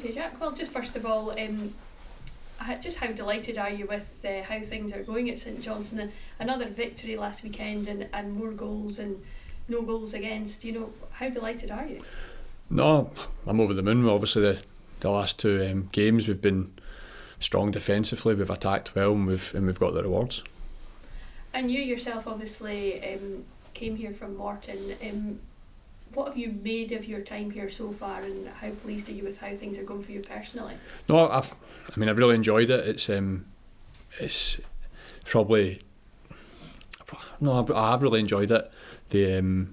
Okay, Jack. Well, just first of all, just how delighted are you with how things are going at St Johnstone? Another victory last weekend and more goals and no goals against. How delighted are you? No, I'm over the moon. Obviously, the last two games we've been strong defensively. We've attacked well, and we've got the rewards. And you yourself, obviously, came here from Morton. What have you made of your time here so far, and how pleased are you with how things are going for you personally? No, I've really enjoyed it. It's probably I have really enjoyed it. The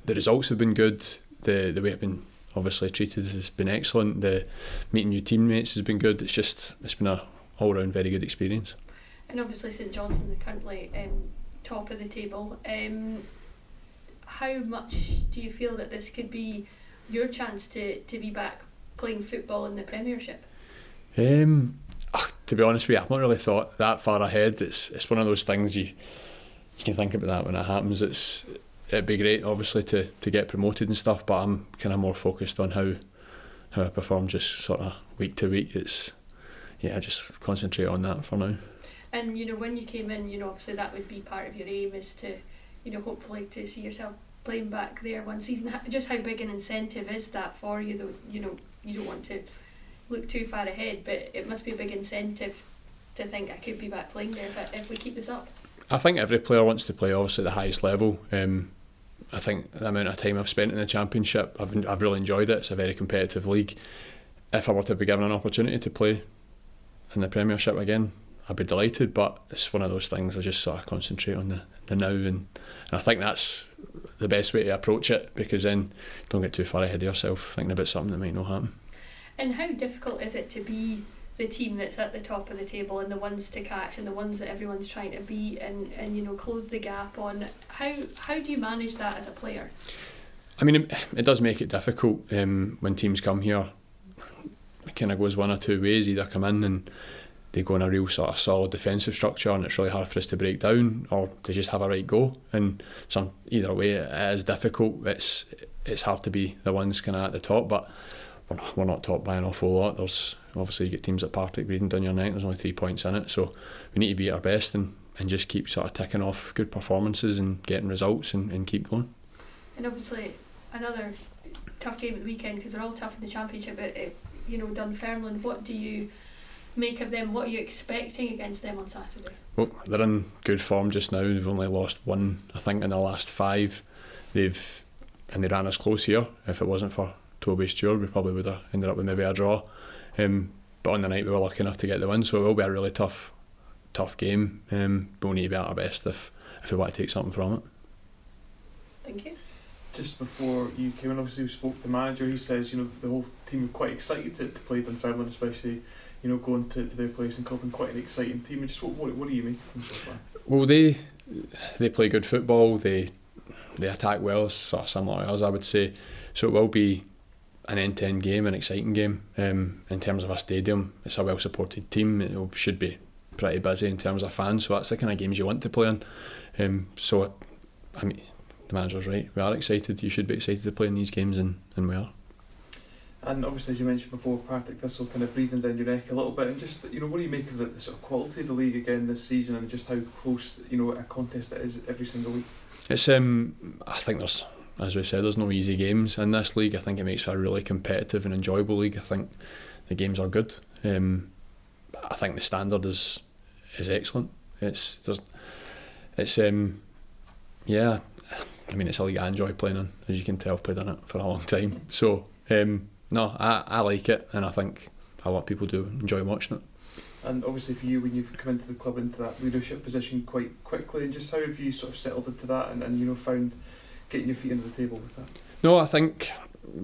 results have been good. The way I've been obviously treated has been excellent. The meeting new teammates has been good. It's been a all round very good experience. And obviously St Johnstone are currently top of the table. How much do you feel that this could be your chance to be back playing football in the Premiership? To be honest with you, I've not really thought that far ahead. It's one of those things you can think about that when it happens. It'd be great obviously to get promoted and stuff, but I'm kind of more focused on how I perform just sort of week to week. I just concentrate on that for now. And when you came in, obviously that would be part of your aim, is to hopefully to see yourself playing back there one season. Just how big an incentive is that for you, though? You don't want to look too far ahead, but it must be a big incentive to think I could be back playing there if we keep this up. I think every player wants to play obviously at the highest level. I think the amount of time I've spent in the Championship, I've really enjoyed it. It's a very competitive league. If I were to be given an opportunity to play in the Premiership again, I'd be delighted, but it's one of those things I just sort of concentrate on the now, and I think that's the best way to approach it, because then don't get too far ahead of yourself thinking about something that might not happen. And how difficult is it to be the team that's at the top of the table and the ones to catch and the ones that everyone's trying to beat and close the gap on? How do you manage that as a player? I mean, it does make it difficult when teams come here. It kind of goes one or two ways. Either come in and they go in a real sort of solid defensive structure and it's really hard for us to break down, or they just have a right go. And either way, it is difficult. It's hard to be the ones kind of at the top, but we're not top by an awful lot. There's obviously you get teams at Partick breathing down your neck. There's only 3 points in it, so we need to be at our best and just keep sort of ticking off good performances and getting results and keep going. And obviously another tough game at the weekend, because they're all tough in the Championship. Dunfermline, what do you make of them? What are you expecting against them on Saturday? Well, they're in good form just now. They've only lost one, I think, in the last 5. They ran us close here. If it wasn't for Toby Stewart, we probably would have ended up with maybe a draw. But on the night we were lucky enough to get the win, so it will be a really tough game. We'll need to be at our best if we want to take something from it. Thank you. Just before you came in, obviously we spoke to the manager. He says the whole team are quite excited to play Dunfermline, especially going to their place and calling quite an exciting team. And just what do you make of them so far? Well, they play good football. They attack well, sort of similar to us, I would say. So it will be an end-to-end game, an exciting game. In terms of a stadium, it's a well-supported team. It should be pretty busy in terms of fans. So that's the kind of games you want to play in. So I mean, the manager's right. We are excited. You should be excited to play in these games, and we are. And obviously, as you mentioned before, Partick Thistle kind of breathing down your neck a little bit. And just what do you make of the sort of quality of the league again this season, and just how close a contest it is every single week? It's I think as we said, there's no easy games in this league. I think it makes for a really competitive and enjoyable league. I think the games are good. I think the standard is excellent. It's a league I enjoy playing in. As you can tell, I've played in it for a long time. So no, I like it, and I think a lot of people do enjoy watching it. And obviously for you, when you've come into the club into that leadership position quite quickly, and just how have you sort of settled into that and found getting your feet under the table with that? No, I think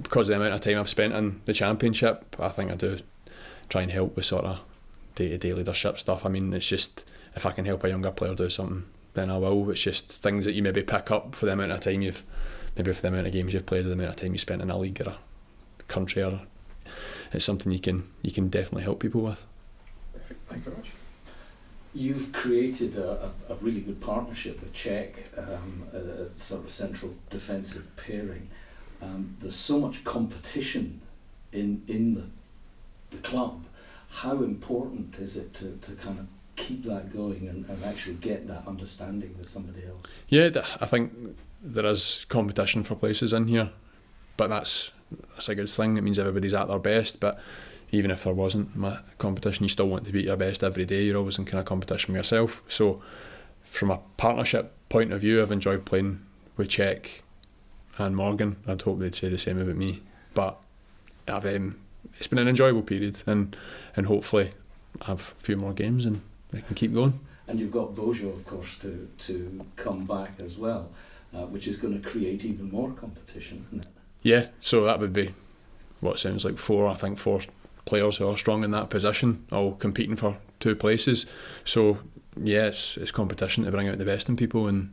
because of the amount of time I've spent in the Championship, I think I do try and help with sort of day-to-day leadership stuff. I mean, it's just if I can help a younger player do something, then I will. It's just things that you maybe pick up for the amount of time maybe for the amount of games you've played, or the amount of time you spent in a league or a country, or it's something you can definitely help people with. Perfect. Thank you very much. You've created a really good partnership with Czech, a sort of central defensive pairing. There's so much competition in club. How important is it to kind of keep that going and actually get that understanding with somebody else? Yeah, I think there is competition for places in here, but that's a good thing. It means everybody's at their best. But even if there wasn't competition, you still want to be at your best every day. You're always in kind of competition with yourself. So from a partnership point of view, I've enjoyed playing with Czech and Morgan. I'd hope they'd say the same about me. But it's been an enjoyable period, and hopefully have a few more games and we can keep going. And you've got Bojo, of course, to come back as well, which is going to create even more competition, isn't it? Yeah, so that would be what sounds like four players who are strong in that position, all competing for 2 places. So yeah, it's competition to bring out the best in people, and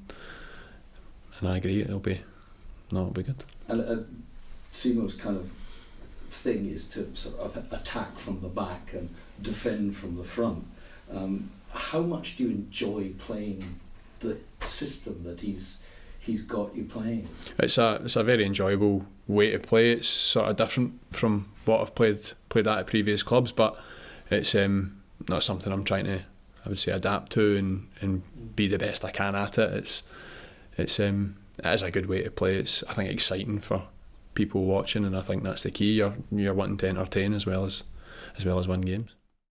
I agree it'll be good. And Simo's kind of thing is to sort of attack from the back and defend from the front. How much do you enjoy playing the system that he's got you playing? It's a very enjoyable way to play. It's sort of different from what I've played at previous clubs, but it's not something I'm trying to, I would say, adapt to and be the best I can at it. It is a good way to play. It's, I think, exciting for people watching, and I think that's the key. You're wanting to entertain as well as win games.